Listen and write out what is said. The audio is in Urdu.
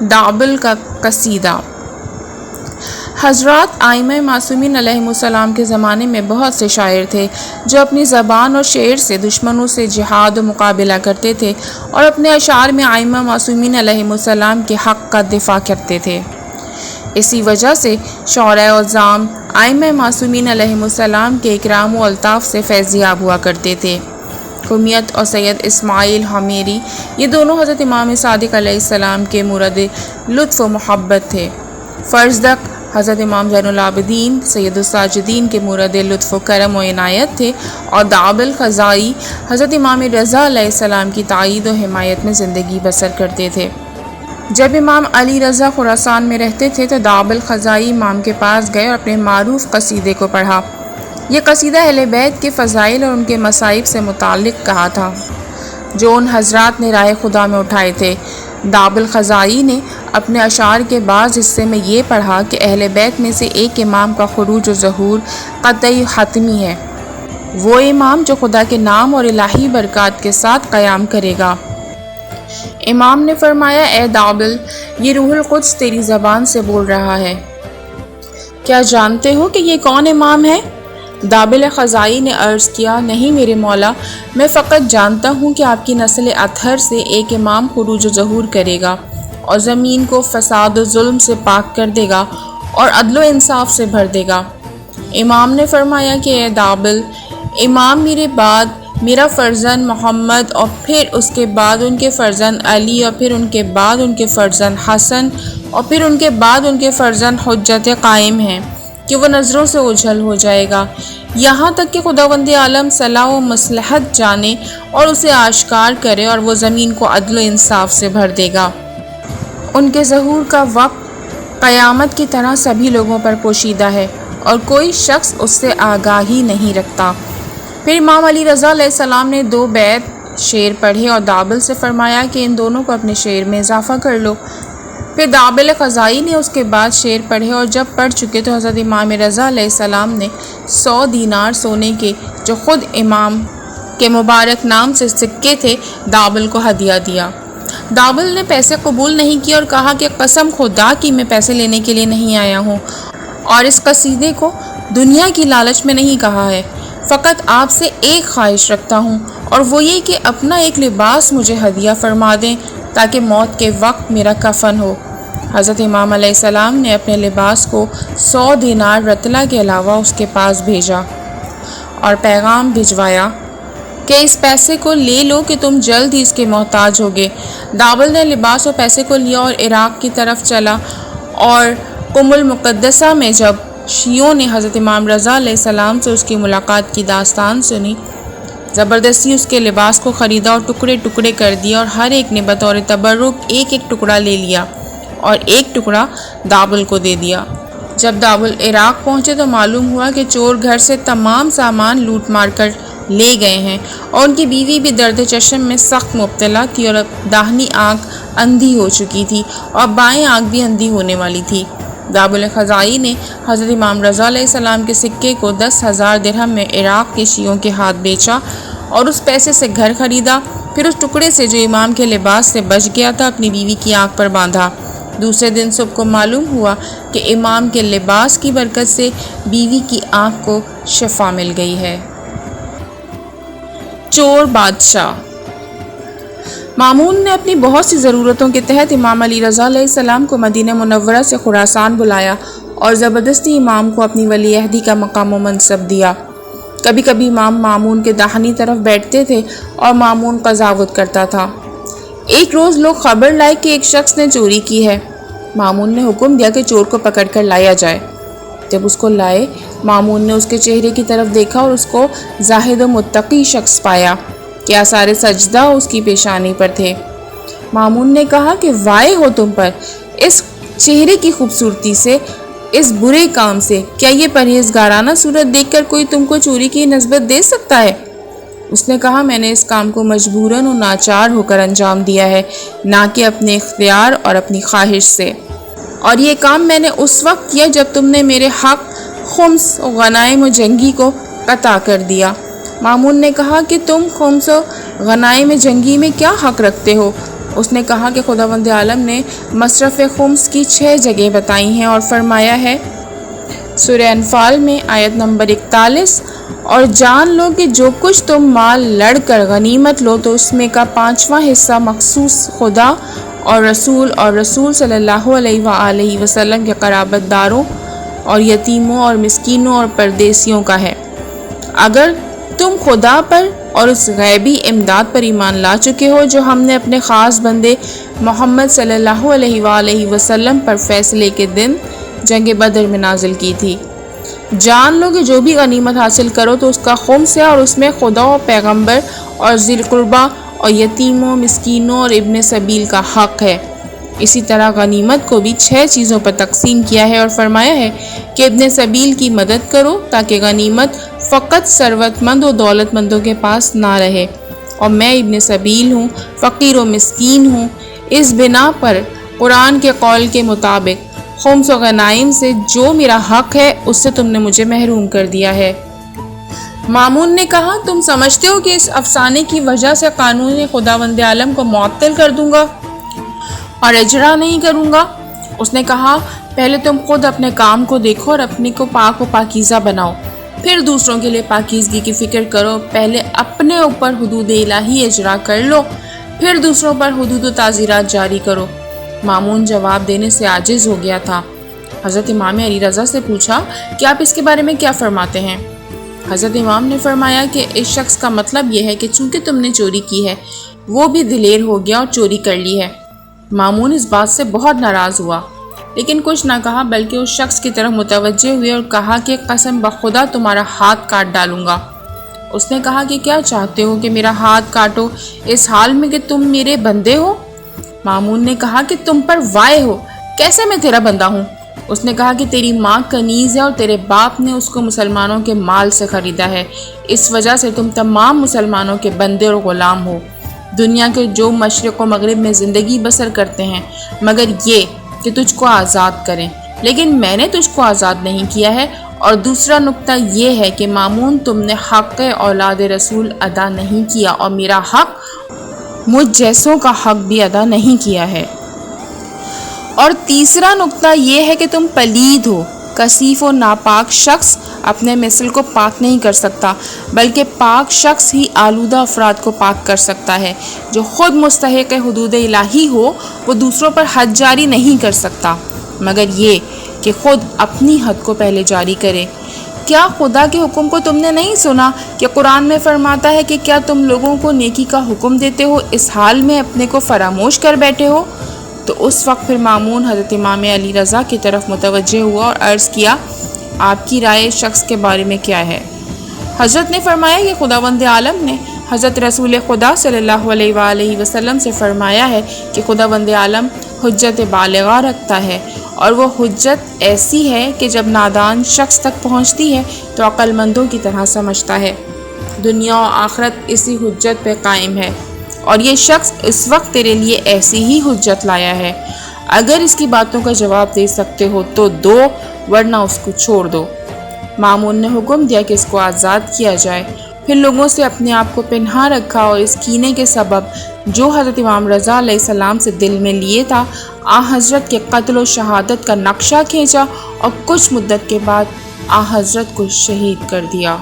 دابل کا قصیدہ۔ حضرات ائمہ معصومین علیہم السلام کے زمانے میں بہت سے شاعر تھے جو اپنی زبان اور شعر سے دشمنوں سے جہاد و مقابلہ کرتے تھے اور اپنے اشعار میں ائمہ معصومین علیہم السلام کے حق کا دفاع کرتے تھے۔ اسی وجہ سے شعراء عظام ائمہ معصومین علیہم السلام کے اکرام و الطاف سے فیضیاب ہوا کرتے تھے۔ کمیت اور سید اسماعیل حمیری یہ دونوں حضرت امام صادق علیہ السلام کے مورد لطف و محبت تھے۔ فرزدق حضرت امام زین العابدین سید الساجدین کے مورد لطف و کرم و عنایت تھے، اور دابل خزائی حضرت امام رضا علیہ السلام کی تائید و حمایت میں زندگی بسر کرتے تھے۔ جب امام علی رضا خراسان میں رہتے تھے تو دابل خزائی امام کے پاس گئے اور اپنے معروف قصیدے کو پڑھا۔ یہ قصیدہ اہل بیت کے فضائل اور ان کے مصائب سے متعلق کہا تھا جو ان حضرات نے راہ خدا میں اٹھائے تھے۔ دابل خزائی نے اپنے اشعار کے بعض حصے میں یہ پڑھا کہ اہل بیت میں سے ایک امام کا خروج و ظہور قطعی حتمی ہے، وہ امام جو خدا کے نام اور الہی برکات کے ساتھ قیام کرے گا۔ امام نے فرمایا، اے دابل، یہ روح القدس تیری زبان سے بول رہا ہے، کیا جانتے ہو کہ یہ کون امام ہے؟ دابل خزائی نے عرض کیا، نہیں میرے مولا، میں فقط جانتا ہوں کہ آپ کی نسل اطہر سے ایک امام خروج و ظہور کرے گا اور زمین کو فساد و ظلم سے پاک کر دے گا اور عدل و انصاف سے بھر دے گا۔ امام نے فرمایا کہ اے دابل، امام میرے بعد میرا فرزند محمد اور پھر اس کے بعد ان کے فرزند علی اور پھر ان کے بعد ان کے فرزند حسن اور پھر ان کے بعد ان کے فرزند حجت قائم ہیں کہ وہ نظروں سے اوجھل ہو جائے گا، یہاں تک کہ خداوند عالم صلاح و مصلحت جانے اور اسے آشکار کرے اور وہ زمین کو عدل و انصاف سے بھر دے گا۔ ان کے ظہور کا وقت قیامت کی طرح سبھی لوگوں پر پوشیدہ ہے اور کوئی شخص اس سے آگاہی نہیں رکھتا۔ پھر امام علی رضا علیہ السلام نے 2 بیت شعر پڑھے اور دابل سے فرمایا کہ ان دونوں کو اپنے شعر میں اضافہ کر لو۔ پھر دابل خزائی نے اس کے بعد شعر پڑھے اور جب پڑھ چکے تو حضرت امام رضا علیہ السلام نے 100 دینار سونے کے جو خود امام کے مبارک نام سے سکے تھے دابل کو ہدیہ دیا۔ دابل نے پیسے قبول نہیں کیے اور کہا کہ قسم خدا کی میں پیسے لینے کے لیے نہیں آیا ہوں اور اس قصیدے کو دنیا کی لالچ میں نہیں کہا ہے، فقط آپ سے ایک خواہش رکھتا ہوں اور وہ یہ کہ اپنا ایک لباس مجھے ہدیہ فرما دیں تاکہ موت کے وقت میرا کفن ہو۔ حضرت امام علیہ السلام نے اپنے لباس کو 100 دینار رتلہ کے علاوہ اس کے پاس بھیجا اور پیغام بھجوایا کہ اس پیسے کو لے لو کہ تم جلد ہی اس کے محتاج ہوگے۔ دابل نے لباس اور پیسے کو لیا اور عراق کی طرف چلا، اور قم المقدسہ میں جب شیعوں نے حضرت امام رضا علیہ السلام سے اس کی ملاقات کی داستان سنی، زبردستی اس کے لباس کو خریدا اور ٹکڑے ٹکڑے کر دیا، اور ہر ایک نے بطور تبرک ایک ایک ٹکڑا لے لیا اور ایک ٹکڑا دابل کو دے دیا۔ جب دابل عراق پہنچے تو معلوم ہوا کہ چور گھر سے تمام سامان لوٹ مار کر لے گئے ہیں، اور ان کی بیوی بھی درد چشم میں سخت مبتلا تھی اور داہنی آنکھ اندھی ہو چکی تھی اور بائیں آنکھ بھی اندھی ہونے والی تھی۔ دابل خزائی نے حضرت امام رضا علیہ السلام کے سکے کو 10,000 درہم میں عراق کے شیعوں کے ہاتھ بیچا اور اس پیسے سے گھر خریدا، پھر اس ٹکڑے سے جو امام کے لباس سے بچ گیا تھا اپنی بیوی کی آنکھ پر باندھا۔ دوسرے دن صبح کو معلوم ہوا کہ امام کے لباس کی برکت سے بیوی کی آنکھ کو شفا مل گئی ہے۔ چور بادشاہ۔ مامون نے اپنی بہت سی ضرورتوں کے تحت امام علی رضا علیہ السلام کو مدینہ منورہ سے خراسان بلایا اور زبردستی امام کو اپنی ولی عہدی کا مقام و منصب دیا۔ کبھی کبھی امام مامون کے داہنی طرف بیٹھتے تھے اور مامون قضاوت کرتا تھا۔ ایک روز لوگ خبر لائے کہ ایک شخص نے چوری کی ہے۔ مامون نے حکم دیا کہ چور کو پکڑ کر لایا جائے۔ جب اس کو لائے، مامون نے اس کے چہرے کی طرف دیکھا اور اس کو زاہد و متقی شخص پایا کہ آثار سجدہ اس کی پیشانی پر تھے۔ مامون نے کہا کہ وائے ہو تم پر، اس چہرے کی خوبصورتی سے، اس برے کام سے، کیا یہ پرہیزگارانہ صورت دیکھ کر کوئی تم کو چوری کی نسبت دے سکتا ہے؟ اس نے کہا، میں نے اس کام کو مجبوراً و ناچار ہو کر انجام دیا ہے، نہ کہ اپنے اختیار اور اپنی خواہش سے، اور یہ کام میں نے اس وقت کیا جب تم نے میرے حق خمس و غنائم و جنگی کو قطع کر دیا۔ مامون نے کہا کہ تم خمس و غنائم جنگی میں کیا حق رکھتے ہو؟ اس نے کہا کہ خداوند عالم نے مصرف خمس کی 6 جگہیں بتائی ہیں اور فرمایا ہے سورہ انفال میں آیت نمبر 41، اور جان لو کہ جو کچھ تم مال لڑ کر غنیمت لو تو اس میں کا 5واں حصہ مخصوص خدا اور رسول صلی اللہ علیہ وآلہ وسلم کے قرابت داروں اور یتیموں اور مسکینوں اور پردیسیوں کا ہے۔ اگر تم خدا پر اور اس غیبی امداد پر ایمان لا چکے ہو جو ہم نے اپنے خاص بندے محمد صلی اللہ علیہ وآلہ وسلم پر فیصلے کے دن جنگ بدر میں نازل کی تھی، جان لو کہ جو بھی غنیمت حاصل کرو تو اس کا خمس ہے، اور اس میں خدا و پیغمبر اور ذی القربہ اور یتیموں، مسکینوں اور ابن سبیل کا حق ہے۔ اسی طرح غنیمت کو بھی 6 چیزوں پر تقسیم کیا ہے اور فرمایا ہے کہ ابن سبیل کی مدد کرو تاکہ غنیمت فقط ثروت مند و دولت مندوں کے پاس نہ رہے، اور میں ابن سبیل ہوں، فقیر و مسکین ہوں۔ اس بنا پر قرآن کے قول کے مطابق خمس و غنائم سے جو میرا حق ہے اس سے تم نے مجھے محروم کر دیا ہے۔ مامون نے کہا تم سمجھتے ہو کہ اس افسانے کی وجہ سے قانون خداوند عالم کو معطل کر دوں گا اور اجرا نہیں کروں گا؟ اس نے کہا پہلے تم خود اپنے کام کو دیکھو اور اپنے کو پاک و پاکیزہ بناؤ، پھر دوسروں کے لیے پاکیزگی کی فکر کرو۔ پہلے اپنے اوپر حدود الہی اجرا کر لو، پھر دوسروں پر حدود و تعزیرات جاری کرو۔ مامون جواب دینے سے عاجز ہو گیا تھا۔ حضرت امام علی رضا سے پوچھا کہ آپ اس کے بارے میں کیا فرماتے ہیں؟ حضرت امام نے فرمایا کہ اس شخص کا مطلب یہ ہے کہ چونکہ تم نے چوری کی ہے وہ بھی دلیر ہو گیا اور چوری کر لی ہے۔ مامون اس بات سے بہت ناراض ہوا، لیکن کچھ نہ کہا بلکہ اس شخص کی طرف متوجہ ہوئے اور کہا کہ قسم بخدا تمہارا ہاتھ کاٹ ڈالوں گا۔ اس نے کہا کہ کیا چاہتے ہو کہ میرا ہاتھ کاٹو اس حال میں کہ تم میرے بندے ہو؟ مامون نے کہا کہ تم پر وائے ہو، کیسے میں تیرا بندہ ہوں؟ اس نے کہا کہ تیری ماں کنیز ہے اور تیرے باپ نے اس کو مسلمانوں کے مال سے خریدا ہے، اس وجہ سے تم تمام مسلمانوں کے بندے اور غلام ہو۔ دنیا کے جو مشرق و مغرب میں زندگی بسر کرتے ہیں مگر یہ کہ تجھ کو آزاد کریں، لیکن میں نے تجھ کو آزاد نہیں کیا ہے۔ اور دوسرا نقطہ یہ ہے کہ مامون تم نے حق اولاد رسول ادا نہیں کیا اور میرا حق مجھ جیسوں کا حق بھی ادا نہیں کیا ہے۔ اور تیسرا نقطہ یہ ہے کہ تم پلید ہو۔ کثیف و ناپاک شخص اپنے مثل کو پاک نہیں کر سکتا، بلکہ پاک شخص ہی آلودہ افراد کو پاک کر سکتا ہے۔ جو خود مستحق حدود الہی ہو وہ دوسروں پر حد جاری نہیں کر سکتا، مگر یہ کہ خود اپنی حد کو پہلے جاری کرے۔ کیا خدا کے حکم کو تم نے نہیں سنا کہ قرآن میں فرماتا ہے کہ کیا تم لوگوں کو نیکی کا حکم دیتے ہو اس حال میں اپنے کو فراموش کر بیٹھے ہو؟ تو اس وقت پھر مامون حضرت امام علی رضا کی طرف متوجہ ہوا اور عرض کیا آپ کی رائے اس شخص کے بارے میں کیا ہے؟ حضرت نے فرمایا کہ خداوند عالم نے حضرت رسول خدا صلی اللہ علیہ وآلہ وسلم سے فرمایا ہے کہ خداوند عالم حجت بالغہ رکھتا ہے، اور وہ حجت ایسی ہے کہ جب نادان شخص تک پہنچتی ہے تو عقل مندوں کی طرح سمجھتا ہے۔ دنیا و آخرت اسی حجت پہ قائم ہے، اور یہ شخص اس وقت تیرے لیے ایسی ہی حجت لایا ہے۔ اگر اس کی باتوں کا جواب دے سکتے ہو تو دو، ورنہ اس کو چھوڑ دو۔ مامون نے حکم دیا کہ اس کو آزاد کیا جائے، پھر لوگوں سے اپنے آپ کو پنہا رکھا اور اس کینے کے سبب جو حضرت امام رضا علیہ السلام سے دل میں لیے تھا آ حضرت کے قتل و شہادت کا نقشہ کھینچا، اور کچھ مدت کے بعد آ حضرت کو شہید کر دیا۔